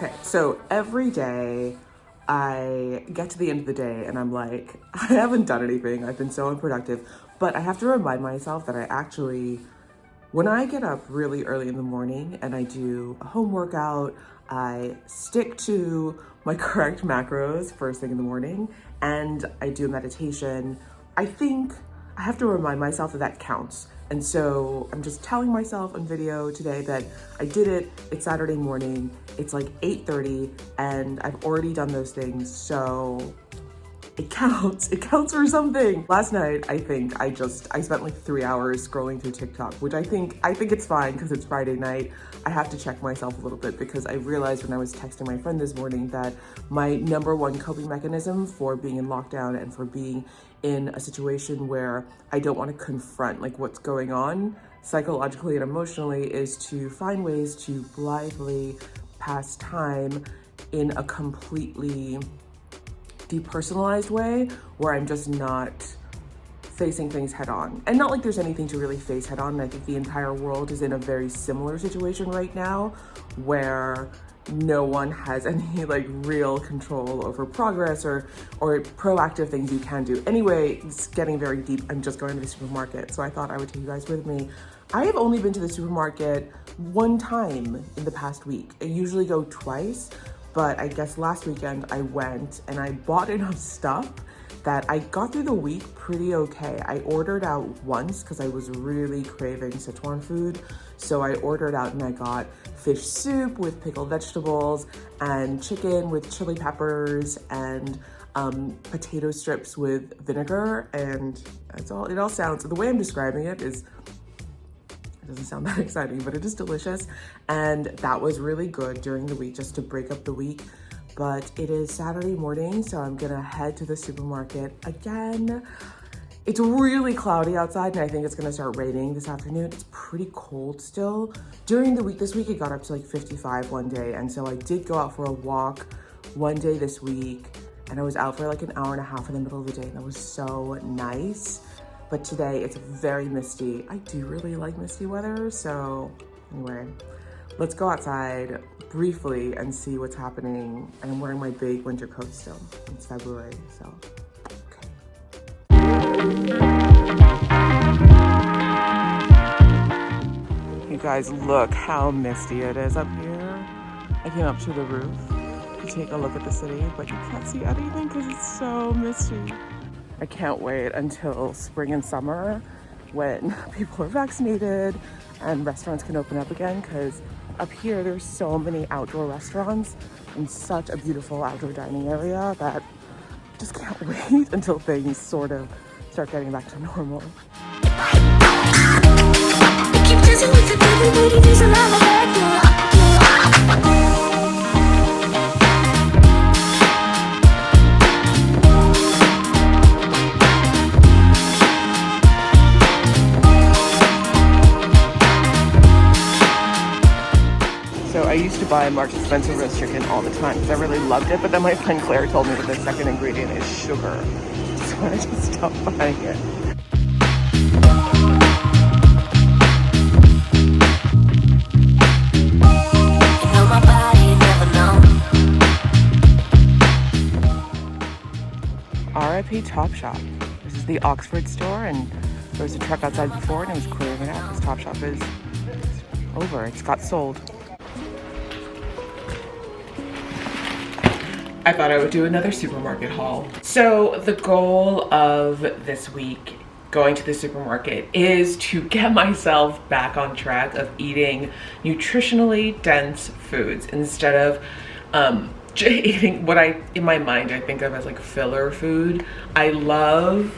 Okay, so every day I get to the end of the day and I'm like, I haven't done anything. I've been so unproductive, but I have to remind myself that when I get up really early in the morning and I do a home workout, I stick to my correct macros first thing in the morning and I do meditation. I think I have to remind myself that that counts. And so I'm just telling myself on video today that I did it. It's Saturday morning. It's like 8:30 and I've already done those things. So it counts. It counts for something. Last night, I think I spent like 3 hours scrolling through TikTok, which I think it's fine because it's Friday night. I have to check myself a little bit because I realized when I was texting my friend this morning that my number one coping mechanism for being in lockdown and for being in a situation where I don't want to confront like what's going on psychologically and emotionally is to find ways to blithely pass time in a completely depersonalized way where I'm just not facing things head on. And not like there's anything to really face head on. And I think the entire world is in a very similar situation right now where no one has any like real control over progress or proactive things you can do. Anyway, it's getting very deep. I'm just going to the supermarket. So I thought I would take you guys with me. I have only been to the supermarket one time in the past week. I usually go twice, but I guess last weekend I went and I bought enough stuff that I got through the week pretty okay. I ordered out once because I was really craving Sichuan food. So I ordered out and I got fish soup with pickled vegetables and chicken with chili peppers and potato strips with vinegar. And that's all, it all sounds, the way I'm describing it doesn't sound that exciting, but it is delicious. And that was really good during the week just to break up the week. But it is Saturday morning, so I'm gonna head to the supermarket again. It's really cloudy outside and I think it's gonna start raining this afternoon. It's pretty cold still. During the week this week, it got up to like 55 one day. And so I did go out for a walk one day this week and I was out for like an hour and a half in the middle of the day and that was so nice. But today it's very misty. I do really like misty weather. So anyway, let's go outside briefly and see what's happening. And I'm wearing my big winter coat still. It's February, so. You guys, look how misty it is up here. I came up to the roof to take a look at the city, but you can't see anything because it's so misty. I can't wait until spring and summer when people are vaccinated and restaurants can open up again, because up here there's so many outdoor restaurants and such a beautiful outdoor dining area that I just can't wait until things sort of start getting back to normal. So I used to buy Marks & Spencer roast chicken all the time because I really loved it, but then my friend Claire told me that the second ingredient is sugar. So I just stopped buying it. RIP Topshop. This is the Oxford store, and there was a truck outside before and it was clearing it out. This Topshop is over. It's got sold. I thought I would do another supermarket haul. So the goal of this week going to the supermarket is to get myself back on track of eating nutritionally dense foods instead of eating what in my mind I think of as like filler food. I love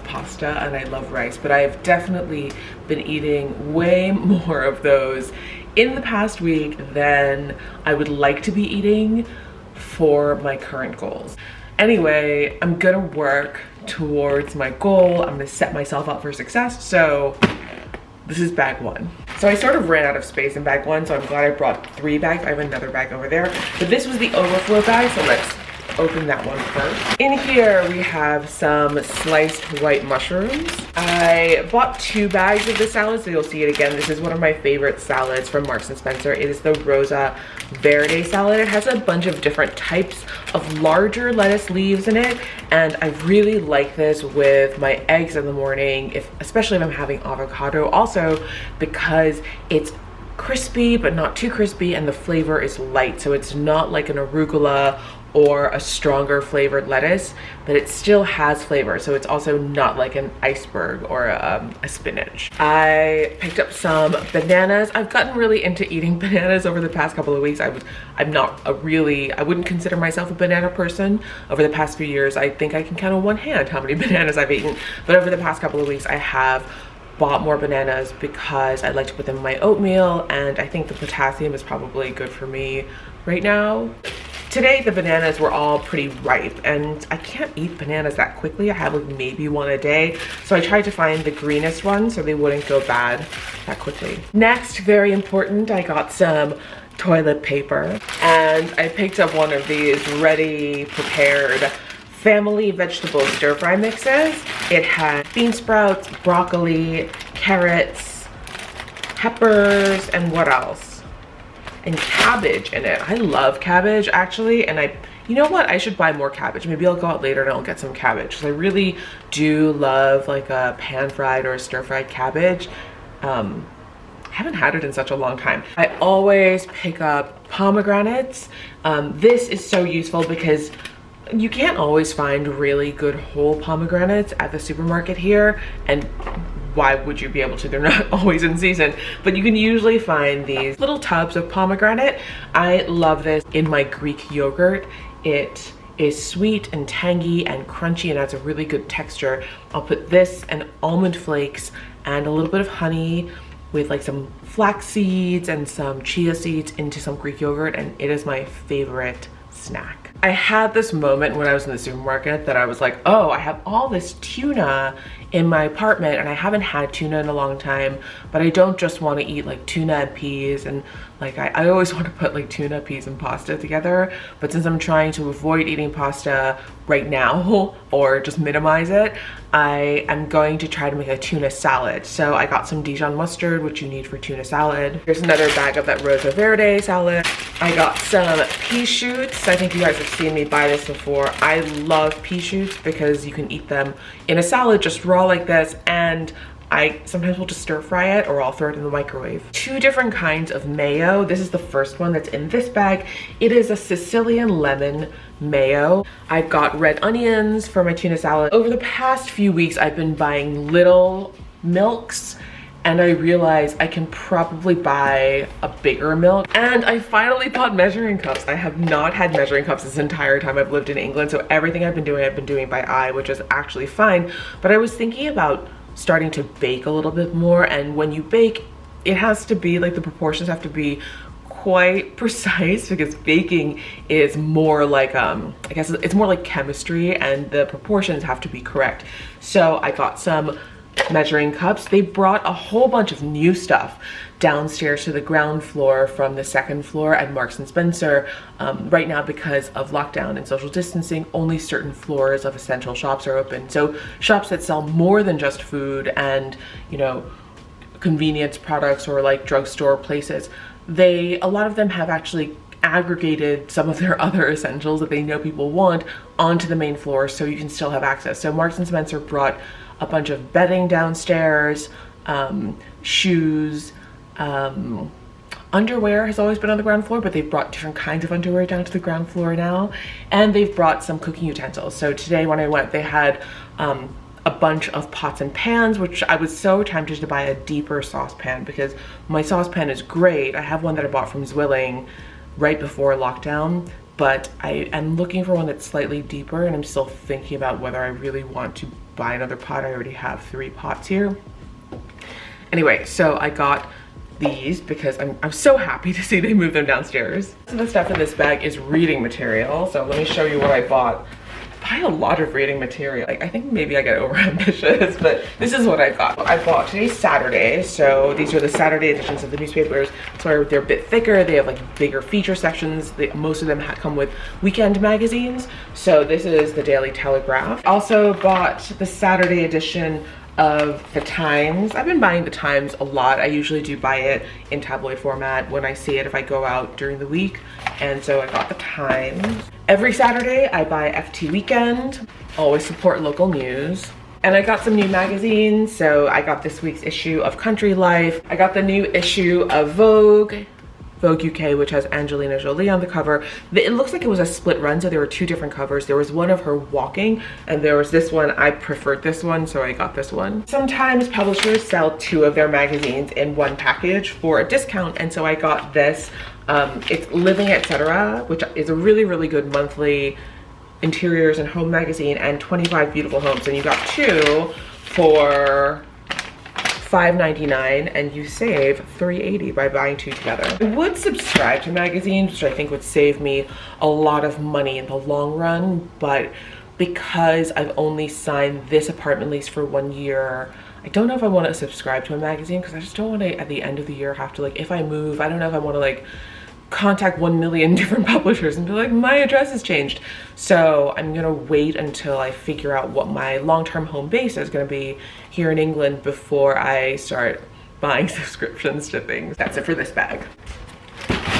pasta and I love rice, but I've definitely been eating way more of those in the past week than I would like to be eating for my current goals. Anyway, I'm gonna work towards my goal. I'm gonna set myself up for success. So this is bag one. So I sort of ran out of space in bag one, so I'm glad I brought 3 bags. I have another bag over there, but this was the overflow bag, so let's open that one first. In here we have some sliced white mushrooms. I bought 2 bags of this salad, so you'll see it again. This is one of my favorite salads from Marks & Spencer. It is the Rosa Verde salad. It has a bunch of different types of larger lettuce leaves in it, and I really like this with my eggs in the morning, especially if I'm having avocado. Also because it's crispy but not too crispy, and the flavor is light, so it's not like an arugula or a stronger flavored lettuce, but it still has flavor, so it's also not like an iceberg or a spinach. I picked up some bananas. I've gotten really into eating bananas over the past couple of weeks. I wouldn't consider myself a banana person. Over the past few years, I think I can count on one hand how many bananas I've eaten, but over the past couple of weeks I have bought more bananas because I like to put them in my oatmeal, and I think the potassium is probably good for me right now. Today the bananas were all pretty ripe, and I can't eat bananas that quickly. I have like maybe one a day, so I tried to find the greenest one so they wouldn't go bad that quickly. Next, very important, I got some toilet paper, and I picked up one of these ready prepared family vegetable stir-fry mixes. It had bean sprouts, broccoli, carrots, peppers, and what else? And cabbage in it. I love cabbage actually, and you know what? I should buy more cabbage. Maybe I'll go out later and I'll get some cabbage, because I really do love like a pan-fried or a stir-fried cabbage. I haven't had it in such a long time. I always pick up pomegranates. This is so useful because you can't always find really good whole pomegranates at the supermarket here, and why would you be able to? They're not always in season, but you can usually find these little tubs of pomegranate. I love this in my Greek yogurt. It is sweet and tangy and crunchy and adds a really good texture. I'll put this and almond flakes and a little bit of honey with like some flax seeds and some chia seeds into some Greek yogurt, and it is my favorite snack. I had this moment when I was in the supermarket that I was like, oh, I have all this tuna in my apartment, and I haven't had tuna in a long time, but I don't just want to eat like tuna and peas, and like I always want to put like tuna, peas, and pasta together, but since I'm trying to avoid eating pasta right now or just minimize it, I am going to try to make a tuna salad. So I got some Dijon mustard, which you need for tuna salad. Here's another bag of that Rosa Verde salad. I got some pea shoots. I think you guys have seen me buy this before. I love pea shoots because you can eat them in a salad just raw like this, and I sometimes will just stir fry it, or I'll throw it in the microwave. 2 different kinds of mayo. This is the first one that's in this bag. It is a Sicilian lemon mayo. I've got red onions for my tuna salad. Over the past few weeks, I've been buying little milks, and I realized I can probably buy a bigger milk. And I finally bought measuring cups. I have not had measuring cups this entire time I've lived in England, so everything I've been doing by eye, which is actually fine. But I was thinking about starting to bake a little bit more, and when you bake, it has to be like, the proportions have to be quite precise, because baking is more like I guess it's more like chemistry, and the proportions have to be correct. So I got some measuring cups. They brought a whole bunch of new stuff downstairs to the ground floor from the second floor at Marks & Spencer. Right now, because of lockdown and social distancing, only certain floors of essential shops are open. So shops that sell more than just food and, you know, convenience products or like drugstore places, a lot of them have actually aggregated some of their other essentials that they know people want onto the main floor, so you can still have access. So Marks & Spencer brought a bunch of bedding downstairs, shoes, underwear has always been on the ground floor, but they've brought different kinds of underwear down to the ground floor now, and they've brought some cooking utensils. So today when I went, they had a bunch of pots and pans, which I was so tempted to buy a deeper saucepan, because my saucepan is great. I have one that I bought from Zwilling right before lockdown, but I am looking for one that's slightly deeper, and I'm still thinking about whether I really want to buy another pot. I already have 3 pots here. Anyway, so I got these because I'm so happy to see they moved them downstairs. So the stuff in this bag is reading material. So let me show you what I bought buy a lot of reading material. Like, I think maybe I get overambitious, but this is what I got. I bought today's Saturday, so these are the Saturday editions of the newspapers. So they're a bit thicker. They have like bigger feature sections. Most of them come with weekend magazines. So this is the Daily Telegraph. Also bought the Saturday edition of the Times. I've been buying the Times a lot. I usually do buy it in tabloid format when I see it if I go out during the week. And so I got the Times. Every Saturday I buy FT Weekend. Always support local news. And I got some new magazines. So I got this week's issue of Country Life. I got the new issue of Vogue UK, which has Angelina Jolie on the cover. It looks like it was a split run, so there were two different covers. There was one of her walking, and there was this one. I preferred this one, so I got this one. Sometimes publishers sell two of their magazines in one package for a discount, and so I got this. It's Living Etc., which is a really, really good monthly interiors and home magazine, and 25 Beautiful Homes, and you got two for $5.99 and you save $3.80 by buying two together. I would subscribe to magazines, which I think would save me a lot of money in the long run, but because I've only signed this apartment lease for 1 year, I don't know if I want to subscribe to a magazine because I just don't want to, at the end of the year, have to, like, if I move, I don't know if I want to, like, contact 1 million different publishers and be like, my address has changed. So I'm gonna wait until I figure out what my long-term home base is gonna be here in England before I start buying subscriptions to things. That's it for this bag.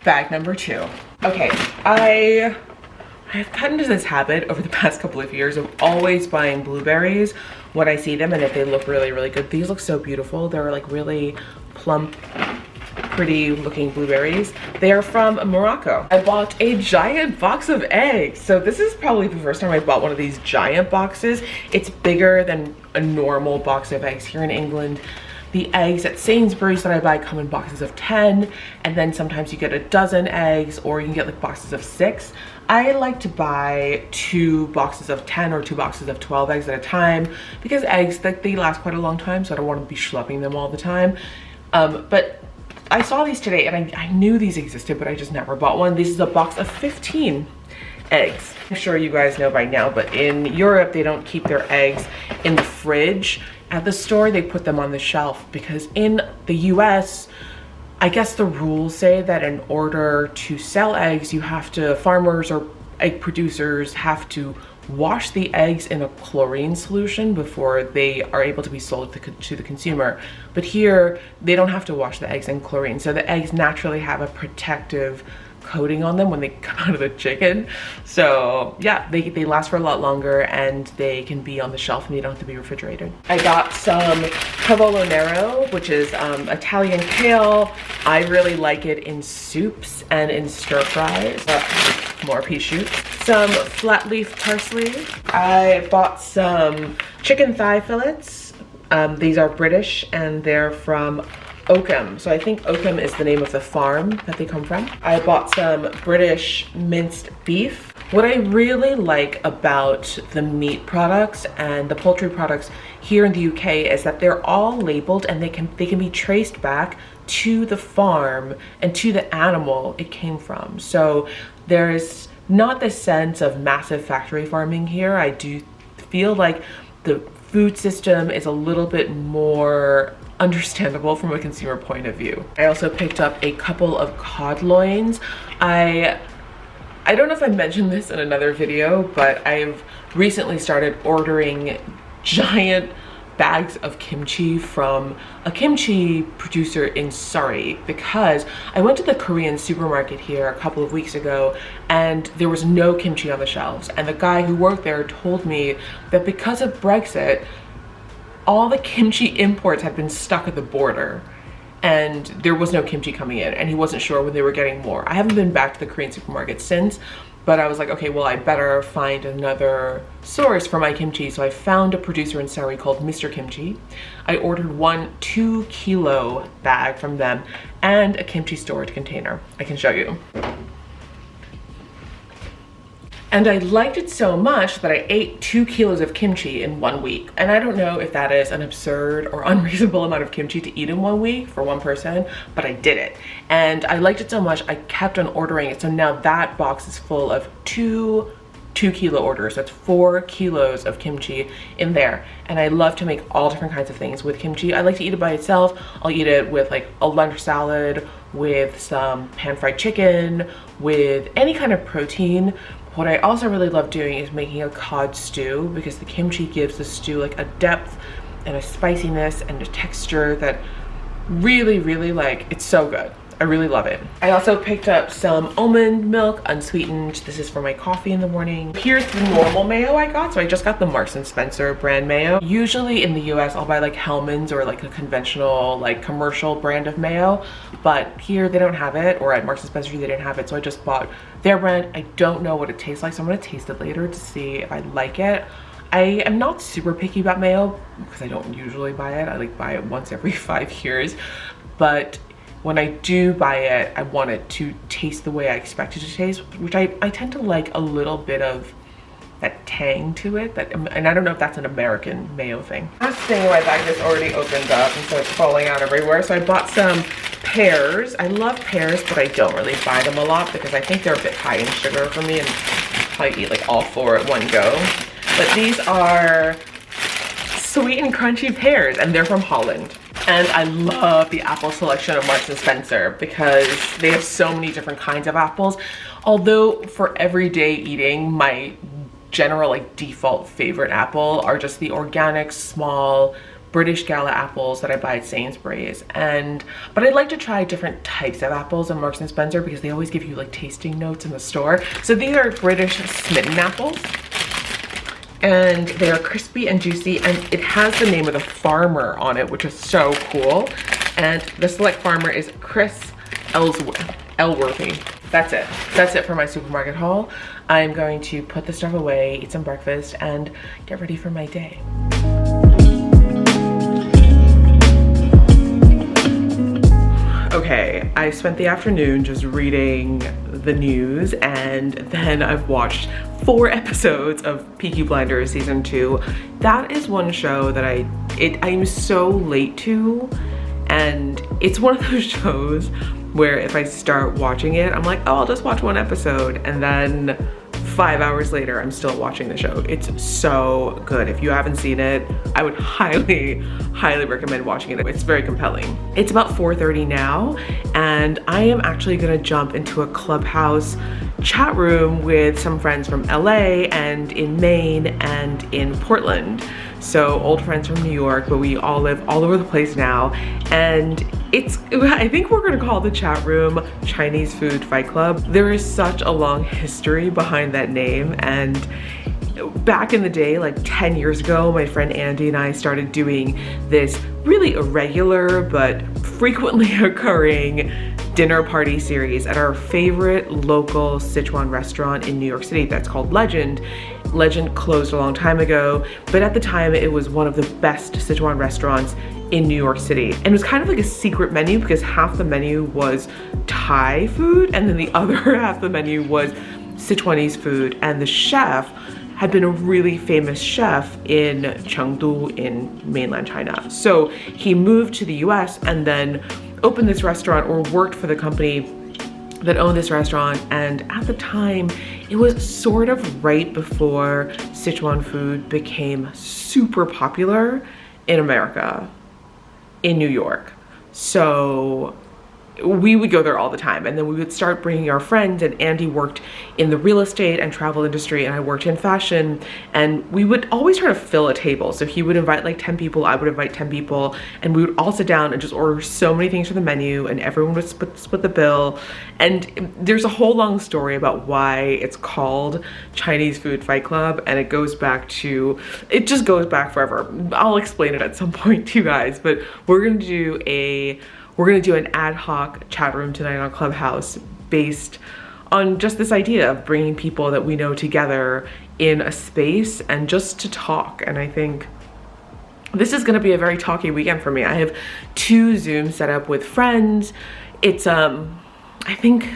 Bag number 2. Okay, I've gotten into this habit over the past couple of years of always buying blueberries when I see them, and if they look really, really good. These look so beautiful. They're like really plump, pretty looking blueberries. They are from Morocco. I bought a giant box of eggs. So this is probably the first time I bought one of these giant boxes. It's bigger than a normal box of eggs here in England. The eggs at Sainsbury's that I buy come in boxes of 10, and then sometimes you get a dozen eggs, or you can get like boxes of 6. I like to buy 2 boxes of 10 or 2 boxes of 12 eggs at a time because eggs, like, they last quite a long time, so I don't want to be schlepping them all the time. But I saw these today and I knew these existed, but I just never bought one. This is a box of 15 eggs. I'm sure you guys know by now, but in Europe, they don't keep their eggs in the fridge. At the store, they put them on the shelf because in the US, I guess the rules say that in order to sell eggs, you have to, farmers or egg producers have to wash the eggs in a chlorine solution before they are able to be sold to the consumer. But here, they don't have to wash the eggs in chlorine. So the eggs naturally have a protective coating on them when they come out of the chicken. So yeah, they last for a lot longer and they can be on the shelf and they don't have to be refrigerated. I got some cavolo nero, which is Italian kale. I really like it in soups and in stir fries. More pea shoots. Some flat leaf parsley. I bought some chicken thigh fillets. These are British and they're from Oakham. So I think Oakham is the name of the farm that they come from. I bought some British minced beef. What I really like about the meat products and the poultry products here in the UK is that they're all labeled and they can be traced back to the farm and to the animal it came from. So there's not the sense of massive factory farming here. I do feel like the food system is a little bit more understandable from a consumer point of view. I also picked up a couple of cod loins. I don't know if I mentioned this in another video, but I've recently started ordering giant bags of kimchi from a kimchi producer in Surrey because I went to the Korean supermarket here a couple of weeks ago and there was no kimchi on the shelves, and the guy who worked there told me that because of Brexit, all the kimchi imports had been stuck at the border and there was no kimchi coming in, and he wasn't sure when they were getting more. I haven't been back to the Korean supermarket since, but I was like, okay, well, I better find another source for my kimchi. So I found a producer in Surrey called Mr. Kimchi. I ordered one 2-kilo bag from them and a kimchi storage container. I can show you. And I liked it so much that I ate 2 kilos of kimchi in 1 week. And I don't know if that is an absurd or unreasonable amount of kimchi to eat in 1 week for one person, but I did it. And I liked it so much, I kept on ordering it. So now that box is full of 2 2 kilo order. So it's 4 kilos of kimchi in there. And I love to make all different kinds of things with kimchi. I like to eat it by itself. I'll eat it with like a lunch salad, with some pan-fried chicken, with any kind of protein. What I also really love doing is making a cod stew, because the kimchi gives the stew like a depth and a spiciness and a texture that really, really, like, it's so good. I really love it. I also picked up some almond milk, unsweetened. This is for my coffee in the morning. Here's the normal mayo I got. So I just got the Marks and Spencer brand mayo. Usually in the US, I'll buy like Hellmann's or like a conventional, like commercial brand of mayo. But here they don't have it, or at Marks and Spencer they didn't have it. So I just bought their brand. I don't know what it tastes like, so I'm gonna taste it later to see if I like it. I am not super picky about mayo because I don't usually buy it. I like buy it once every 5 years. But when I do buy it, I want it to taste the way I expect it to taste, which I tend to like a little bit of that tang to it. And I don't know if that's an American mayo thing. Last thing in my bag just already opened up, and so it's falling out everywhere. So I bought some pears. I love pears, but I don't really buy them a lot because I think they're a bit high in sugar for me, and probably eat like all 4 at one go. But these are sweet and crunchy pears, and they're from Holland. And I love the apple selection of Marks and Spencer because they have so many different kinds of apples. Although for everyday eating, my general like default favorite apple are just the organic small British Gala apples that I buy at Sainsbury's. But I like to try different types of apples in Marks and Spencer because they always give you like tasting notes in the store. So these are British smitten apples. And they are crispy and juicy, and it has the name of the farmer on it, which is so cool. And the select farmer is Chris Elworthy. That's it. That's it for my supermarket haul. I'm going to put the stuff away, eat some breakfast, and get ready for my day. Okay, I spent the afternoon just reading the news, and then I've watched 4 episodes of Peaky Blinders season 2. That is one show that I'm so late to, and it's one of those shows where if I start watching it, I'm like, oh, I'll just watch 1 episode, and then 5 hours later, I'm still watching the show. It's so good. If you haven't seen it, I would highly, highly recommend watching it. It's very compelling. It's about 4:30 now, and I am actually gonna jump into a Clubhouse chat room with some friends from LA and in Maine and in Portland. So old friends from New York, but we all live all over the place now. And I think we're gonna call the chat room Chinese Food Fight Club. There is such a long history behind that name, and back in the day, like 10 years ago, my friend Andy and I started doing this really irregular but frequently occurring dinner party series at our favorite local Sichuan restaurant in New York City that's called Legend. Legend closed a long time ago, but at the time it was one of the best Sichuan restaurants in New York City. And it was kind of like a secret menu because half the menu was Thai food and then the other half the menu was Sichuanese food. And the chef had been a really famous chef in Chengdu in mainland China. So he moved to the US and then opened this restaurant, or worked for the company that owned this restaurant. And at the time, it was sort of right before Sichuan food became super popular in America, in New York. So we would go there all the time, and then we would start bringing our friends, and Andy worked in the real estate and travel industry, and I worked in fashion, and we would always try to fill a table. So he would invite like 10 people, I would invite 10 people, and we would all sit down and just order so many things from the menu, and everyone would split the bill. And there's a whole long story about why it's called Chinese Food Fight Club, and it just goes back forever. I'll explain it at some point to you guys, but we're gonna do an ad hoc chat room tonight on Clubhouse based on just this idea of bringing people that we know together in a space and just to talk. And I think this is gonna be a very talky weekend for me. I have 2 Zooms set up with friends. It's, I think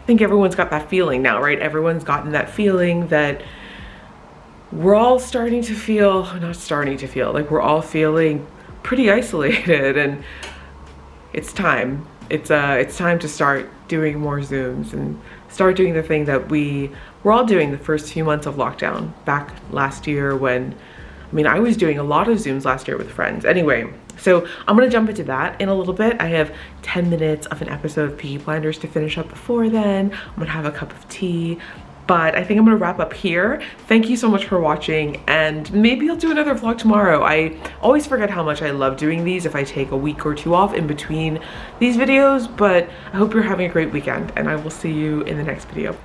everyone's got that feeling now, right? Everyone's gotten that feeling that we're all like we're all feeling pretty isolated. And it's time. It's time to start doing more Zooms and start doing the thing that we're all doing the first few months of lockdown back last year when, I mean, I was doing a lot of Zooms last year with friends. Anyway, so I'm gonna jump into that in a little bit. I have 10 minutes of an episode of Peaky Blinders to finish up before then. I'm gonna have a cup of tea, but I think I'm gonna wrap up here. Thank you so much for watching, and maybe I'll do another vlog tomorrow. I always forget how much I love doing these if I take a week or two off in between these videos, but I hope you're having a great weekend, and I will see you in the next video.